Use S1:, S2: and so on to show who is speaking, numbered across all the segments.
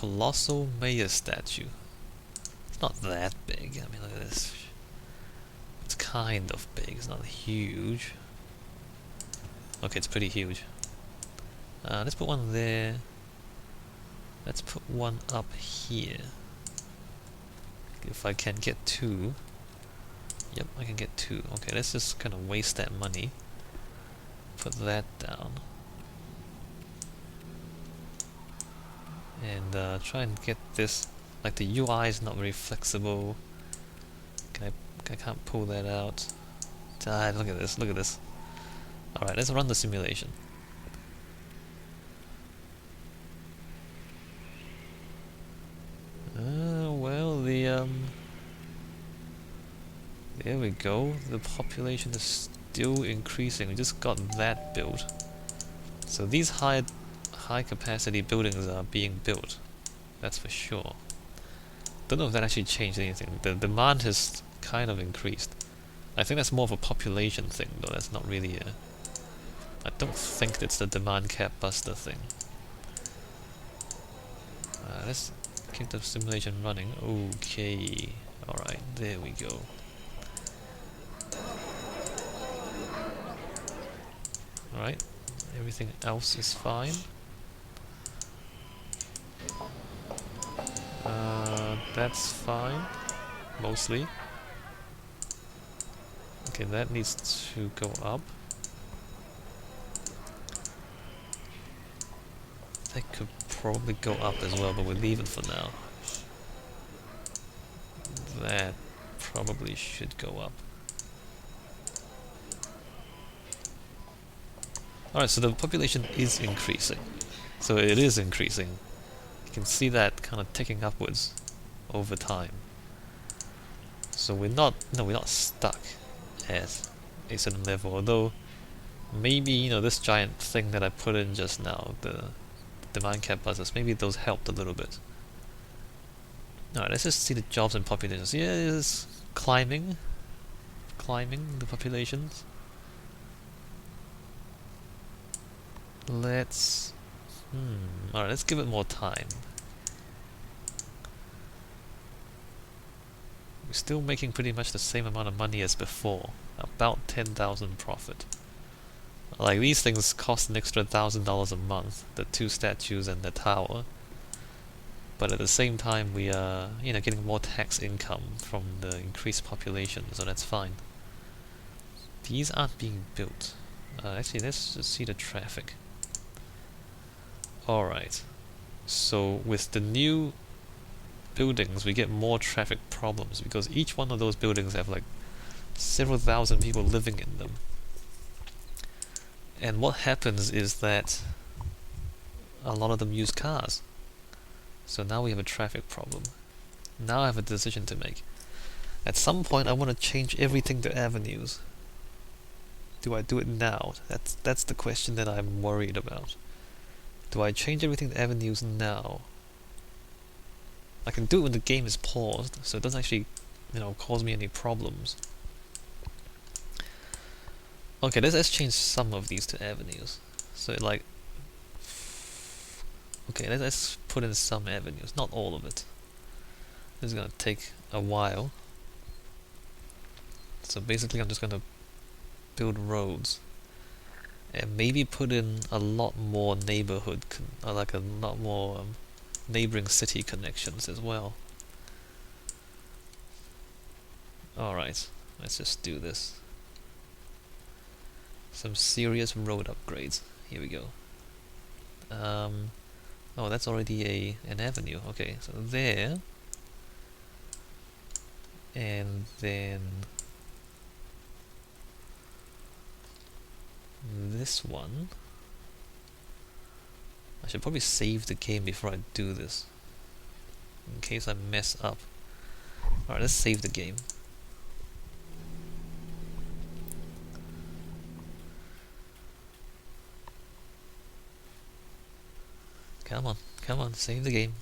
S1: colossal mayor statue. It's not that big. I mean, look at this. It's kind of big. It's not huge. Okay, it's pretty huge. Let's put one there. Let's put one up here. If I can get two. Yep, I can get two. Okay, let's just kind of waste that money. Put that down. And try and get this. Like the UI is not very flexible. I can't pull that out. Look at this, look at this. Alright, let's run the simulation. Well, there we go. The population is still increasing. We just got that built. So these high capacity buildings are being built. That's for sure. Don't know if that actually changed anything. The demand has kind of increased. I think that's more of a population thing, though. That's not really a... I don't think it's the demand cap buster thing. Let's keep the simulation running. Okay. Alright, there we go. Alright, everything else is fine. That's fine, mostly. Okay, that needs to go up. That could probably go up as well, but we'll leave it for now. That probably should go up. Alright, so the population is increasing. So it is increasing. You can see that kind of ticking upwards over time. So we're not stuck at a certain level, although maybe, this giant thing that I put in just now, the demand cap buzzers, maybe those helped a little bit. Alright, let's just see the jobs and populations. Yeah, it's climbing the populations. Let's alright, let's give it more time. We're still making pretty much the same amount of money as before. About 10,000 profit. Like, these things cost an extra $1,000 a month, the two statues and the tower. But at the same time we are, getting more tax income from the increased population, so that's fine. These aren't being built. Actually, let's just see the traffic. Alright. So with the new buildings we get more traffic problems because each one of those buildings have like several thousand people living in them. And what happens is that a lot of them use cars. So now we have a traffic problem. Now I have a decision to make. At some point I want to change everything to avenues. Do I do it now? That's the question that I'm worried about. Do I change everything to avenues now? I can do it when the game is paused, so it doesn't actually, cause me any problems. Okay, let's change some of these to avenues. So like, okay, let's put in some avenues, not all of it. This is gonna take a while. So basically I'm just gonna build roads. And maybe put in a lot more neighborhood, like a lot more neighboring city connections as well. Alright, let's just do this. Some serious road upgrades. Here we go. Oh, that's already an avenue. Okay, so there. And then this one. I should probably save the game before I do this, in case I mess up. Alright, let's save the game. Come on, save the game.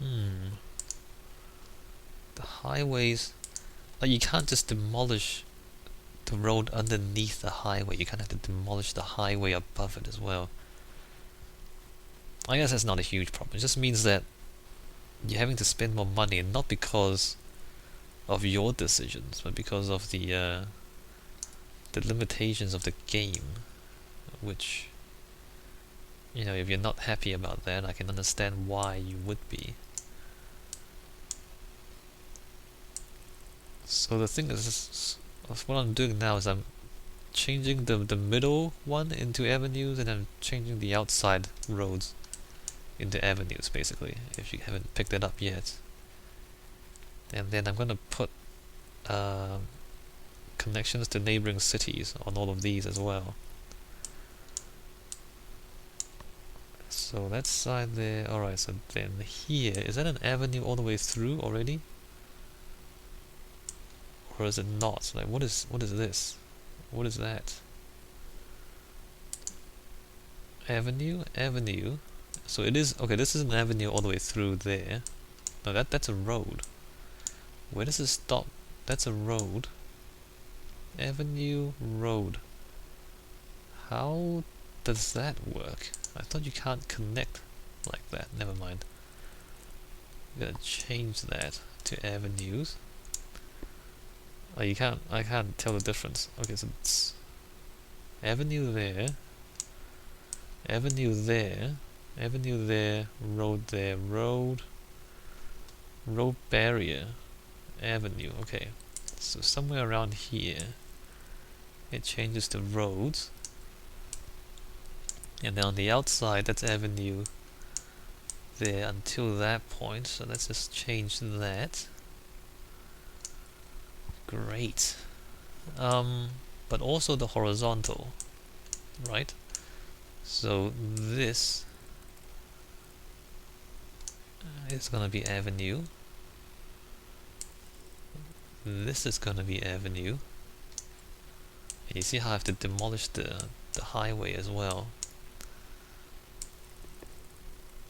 S1: The highways... Like, you can't just demolish the road underneath the highway, you kind of have to demolish the highway above it as well. I guess that's not a huge problem. It just means that you're having to spend more money, and not because of your decisions, but because of the limitations of the game, which, you know, if you're not happy about that, I can understand why you would be. So the thing is, what I'm doing now is I'm changing the middle one into avenues, and I'm changing the outside roads into avenues, basically, if you haven't picked it up yet. And then I'm gonna put connections to neighboring cities on all of these as well. So that side there, alright, so then here, is that an avenue all the way through already? Or is it not? Like, what is this? What is that? Avenue? Avenue? So it is, okay, this is an avenue all the way through there. No, that's a road. Where does it stop? That's a road. Avenue, road. How does that work? I thought you can't connect like that. Never mind. I'm gonna change that to avenues. Oh, you can't. I can't tell the difference. Okay, so it's avenue there, avenue there, avenue there, road there, road barrier, avenue. Okay, so somewhere around here, it changes to roads, and then on the outside, that's avenue there until that point. So let's just change that. Great. But also the horizontal, right? So this is gonna be avenue. This is gonna be avenue. And you see how I have to demolish the highway as well.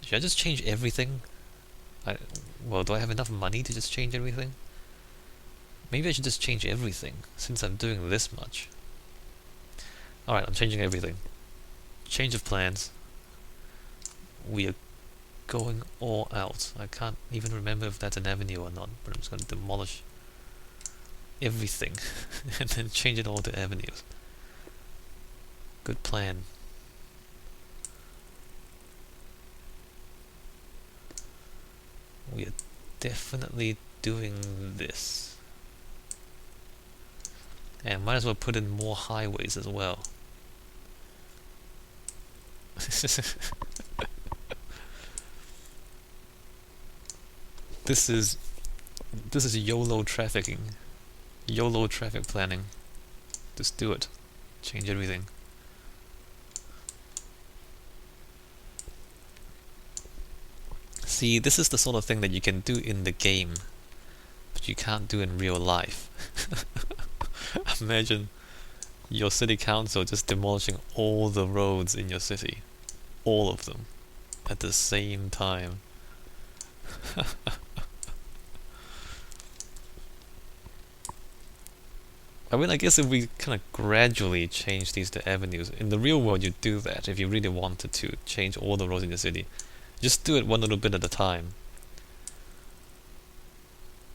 S1: Should I just change everything? Well, do I have enough money to just change everything? Maybe I should just change everything, since I'm doing this much. Alright, I'm changing everything. Change of plans. We are going all out. I can't even remember if that's an avenue or not, but I'm just going to demolish everything and then change it all to avenues. Good plan. We are definitely doing this. And might as well put in more highways as well. This is YOLO trafficking. YOLO traffic planning. Just do it. Change everything. See, this is the sort of thing that you can do in the game, but you can't do in real life. Imagine your city council just demolishing all the roads in your city. All of them. At the same time. I mean, I guess if we kind of gradually change these to avenues, in the real world you'd do that if you really wanted to change all the roads in the city. Just do it one little bit at a time.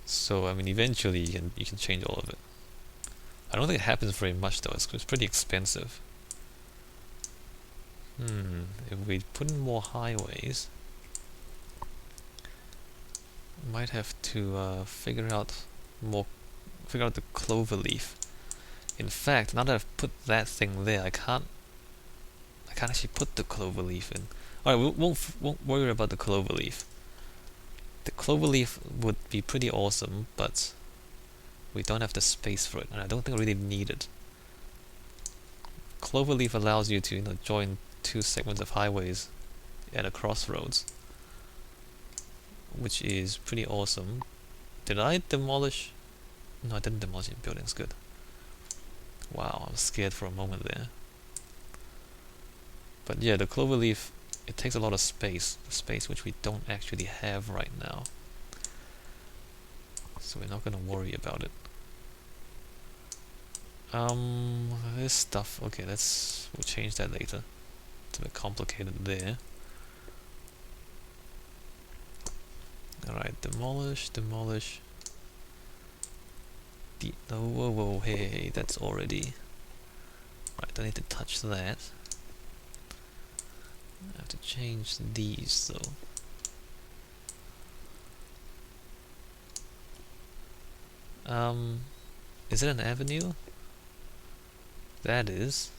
S1: So, I mean, eventually you can change all of it. I don't think it happens very much though, it's pretty expensive. If we put in more highways, we might have to figure out the clover leaf. In fact, now that I've put that thing there, I can't actually put the clover leaf in. Alright, we won't worry about the clover leaf. The clover leaf would be pretty awesome, but we don't have the space for it, and I don't think I really need it. Cloverleaf allows you to, you know, join two segments of highways at a crossroads, which is pretty awesome. Did I demolish? No, I didn't demolish any buildings. Good. Wow, I was scared for a moment there. But yeah, the cloverleaf, it takes a lot of space, space which we don't actually have right now. So we're not going to worry about it. This stuff, okay, we'll change that later. It's a bit complicated there. Alright, demolish, demolish. No, whoa, hey, that's already... Right, don't need to touch that. I have to change these though. Is it an avenue? That is.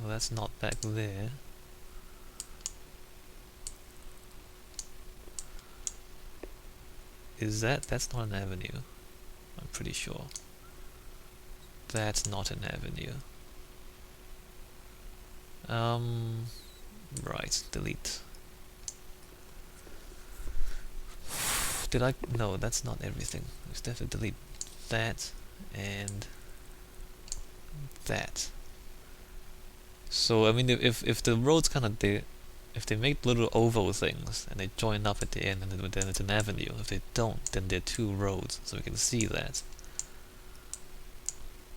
S1: Well, that's not back there. Is that? That's not an avenue. I'm pretty sure. That's not an avenue. Right, delete. Did I? No, that's not everything. I just have to delete that and that. So I mean, if the roads kind of if they make little oval things and they join up at the end, and then it's an avenue. If they don't, then they're two roads. So we can see that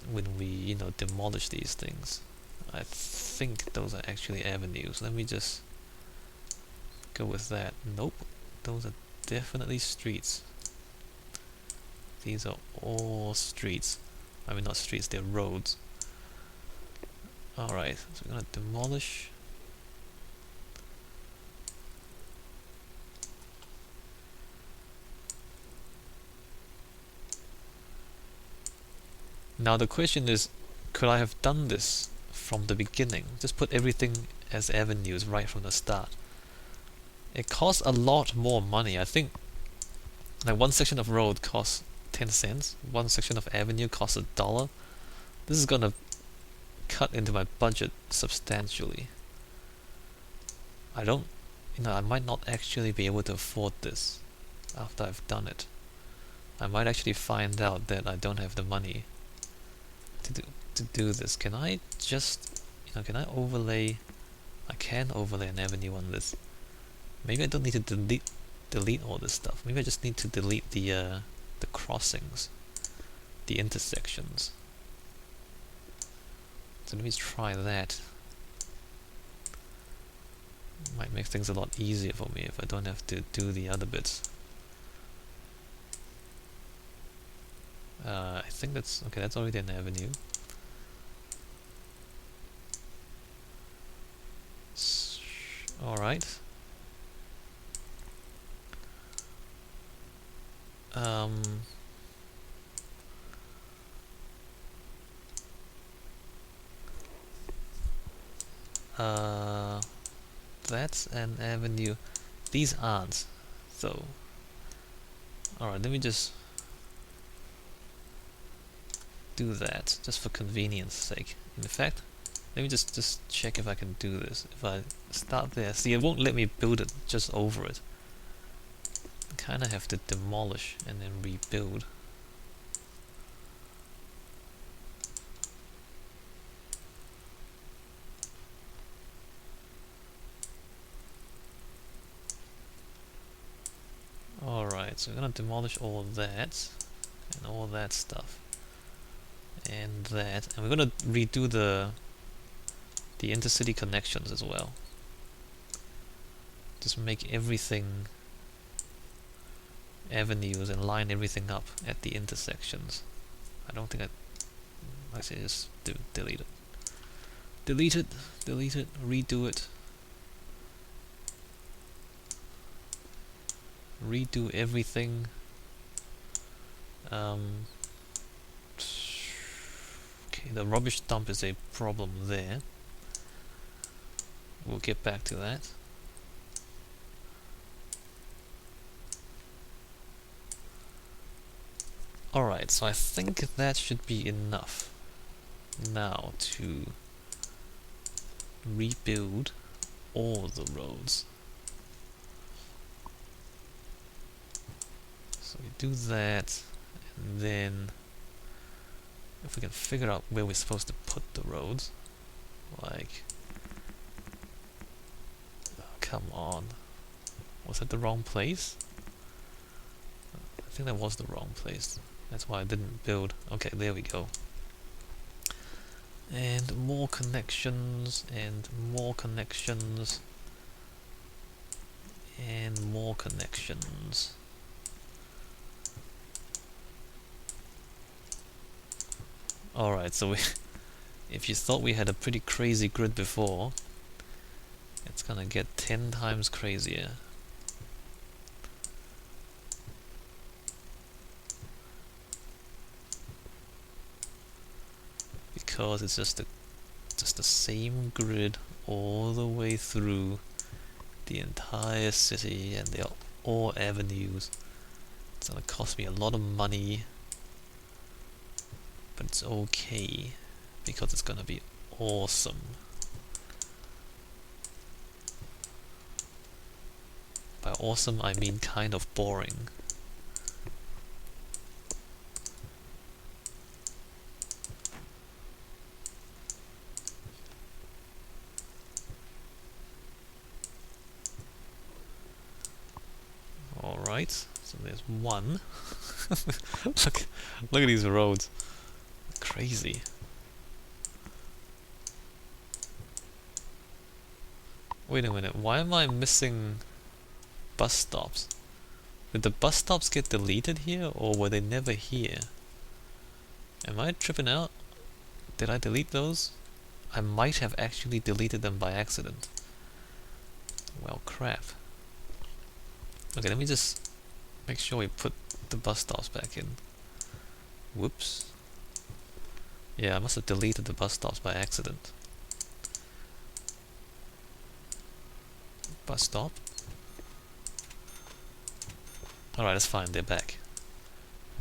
S1: when we demolish these things. I think those are actually avenues. Let me just go with that. Nope, those are definitely streets. These are all streets. I mean, not streets, they're roads. Alright, so we're gonna demolish. Now the question is, could I have done this from the beginning? Just put everything as avenues right from the start. It costs a lot more money. I think like one section of road costs 10 cents, one section of avenue costs $1. This is gonna cut into my budget substantially. I might not actually be able to afford this after I've done it. I might actually find out that I don't have the money to do this. Can I just, can I overlay? I can overlay an avenue on this. Maybe I don't need to delete all this stuff. Maybe I just need to delete the crossings, the intersections. So let me try that. Might make things a lot easier for me if I don't have to do the other bits. I think that's okay. That's already an avenue. All right. That's an avenue. These aren't. So, alright, let me just do that, just for convenience sake. In fact, let me just check if I can do this. If I start there, see, it won't let me build it just over it. I kinda have to demolish and then rebuild. Alright, so we're gonna demolish all that and all that stuff and that, and we're gonna redo the intercity connections as well. Just make everything avenues and line everything up at the intersections. I don't think I say just delete it. Delete it, redo it. Redo everything. Okay, the rubbish dump is a problem there. We'll get back to that. Alright, so I think that should be enough now to rebuild all the roads. So we do that, and then if we can figure out where we're supposed to put the roads, like, oh, come on, was that the wrong place? I think that was the wrong place. That's why I didn't build. Okay, there we go. And more connections, and more connections, and more connections. Alright, so if you thought we had a pretty crazy grid before, it's gonna get 10 times crazier. Because it's just the same grid all the way through the entire city, and they're all avenues. It's gonna cost me a lot of money, but it's okay because it's gonna be awesome. By awesome I mean kind of boring. Alright, so there's one. Look at these roads. Crazy. Wait a minute, why am I missing bus stops? Did the bus stops get deleted here, or were they never here? Am I tripping out? Did I delete those? I might have actually deleted them by accident. Well, crap. Okay, let me just make sure we put the bus stops back in. Whoops. Yeah, I must have deleted the bus stops by accident. Bus stop. Alright, that's fine, they're back.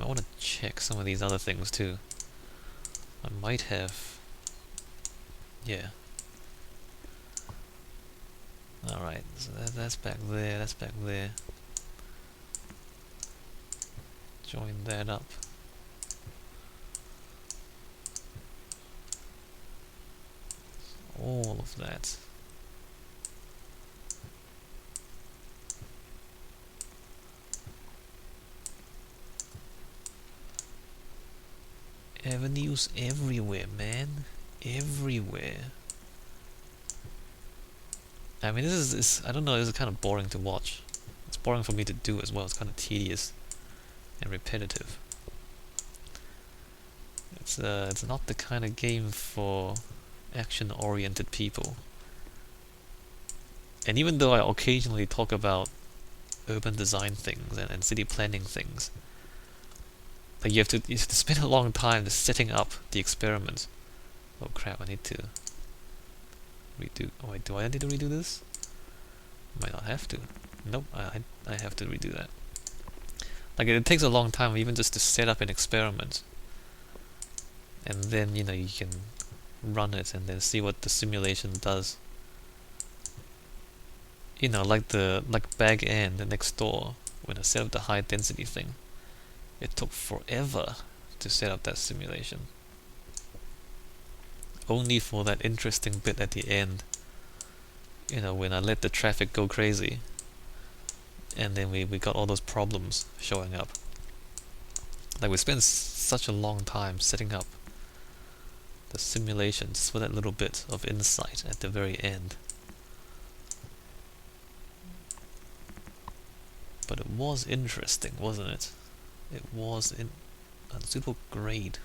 S1: I want to check some of these other things too. I might have... yeah. Alright, so that's back there, that's back there. Join that up. All of that. Avenues everywhere, man. Everywhere. I mean, this is I don't know, this is kind of boring to watch. It's boring for me to do as well. It's kind of tedious and repetitive. It's not the kind of game for action-oriented people. And even though I occasionally talk about urban design things and city planning things, like you have to spend a long time just setting up the experiment. Oh crap! I need to redo. Oh wait, do I need to redo this? Might not have to. Nope, I have to redo that. Like it takes a long time even just to set up an experiment, and then you can run it and then see what the simulation does. Like back end next door when I set up the high density thing, it took forever to set up that simulation. Only for that interesting bit at the end, when I let the traffic go crazy, and then we got all those problems showing up. Like we spent such a long time setting up the simulation just for that little bit of insight at the very end. But it was interesting, wasn't it? It was unsuitable grade.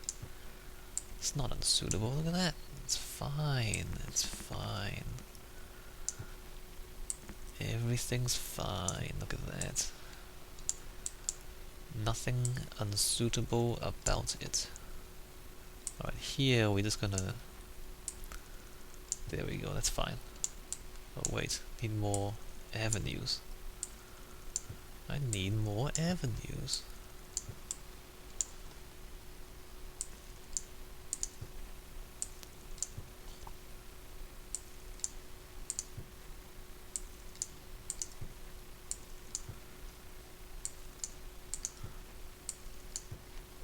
S1: It's not unsuitable, look at that. It's fine, it's fine. Everything's fine, look at that. Nothing unsuitable about it. Alright, here we're just gonna... there we go, that's fine. Oh wait, need more avenues. I need more avenues.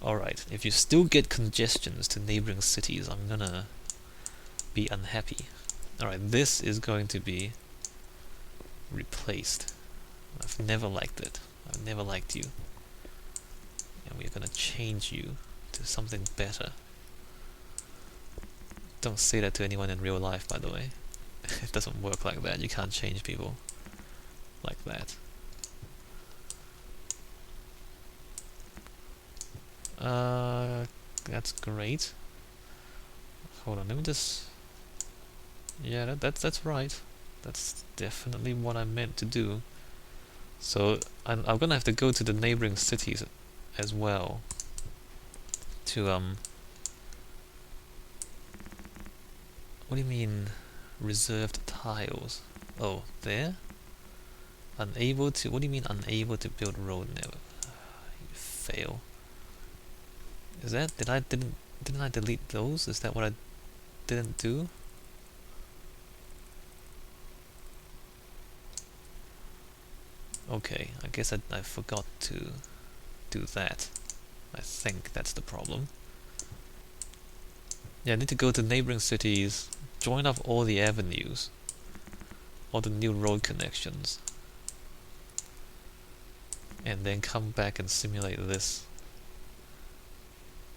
S1: Alright, if you still get congestions to neighboring cities, I'm gonna be unhappy. Alright, this is going to be replaced. I've never liked it. I've never liked you. And we're gonna change you to something better. Don't say that to anyone in real life, by the way. It doesn't work like that. You can't change people like that. That's great. Hold on, let me just... Yeah, that's right. That's definitely what I meant to do. So I'm gonna have to go to the neighboring cities as well to what do you mean reserved tiles? Oh, there? Unable to... What do you mean unable to build road network? You fail. Is that... Didn't I delete those? Is that what I didn't do? Okay, I guess I forgot to do that. I think that's the problem. Yeah, I need to go to neighboring cities, join up all the avenues, all the new road connections, and then come back and simulate this.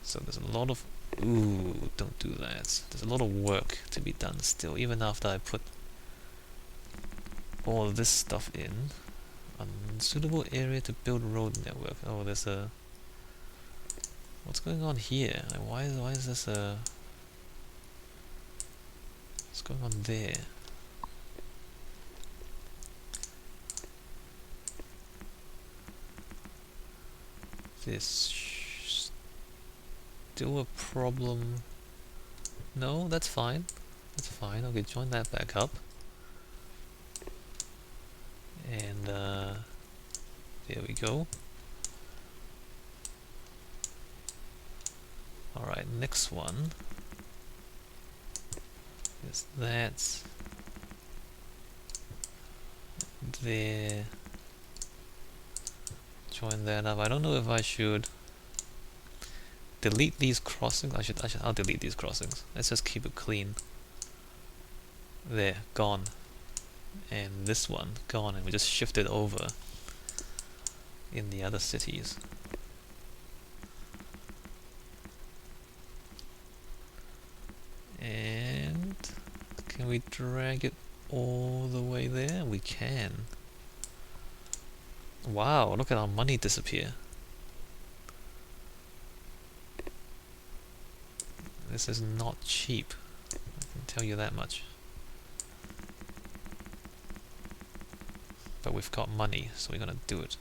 S1: So there's a lot of... Ooh, don't do that. There's a lot of work to be done still, even after I put all of this stuff in. Unsuitable area to build road network. Oh, there's a... What's going on here? Like, why is this a... What's going on there? This still a problem? No, that's fine. That's fine. Okay, join that back up. And there we go. Alright, next one is that there. Join that up. I don't know if I should delete these crossings. I'll delete these crossings. Let's just keep it clean. There, gone. And this one, gone, and we just shift it over in the other cities. And can we drag it all the way there? We can. Wow, look at our money disappear. This is not cheap, I can tell you that much. But we've got money, so we're gonna do it.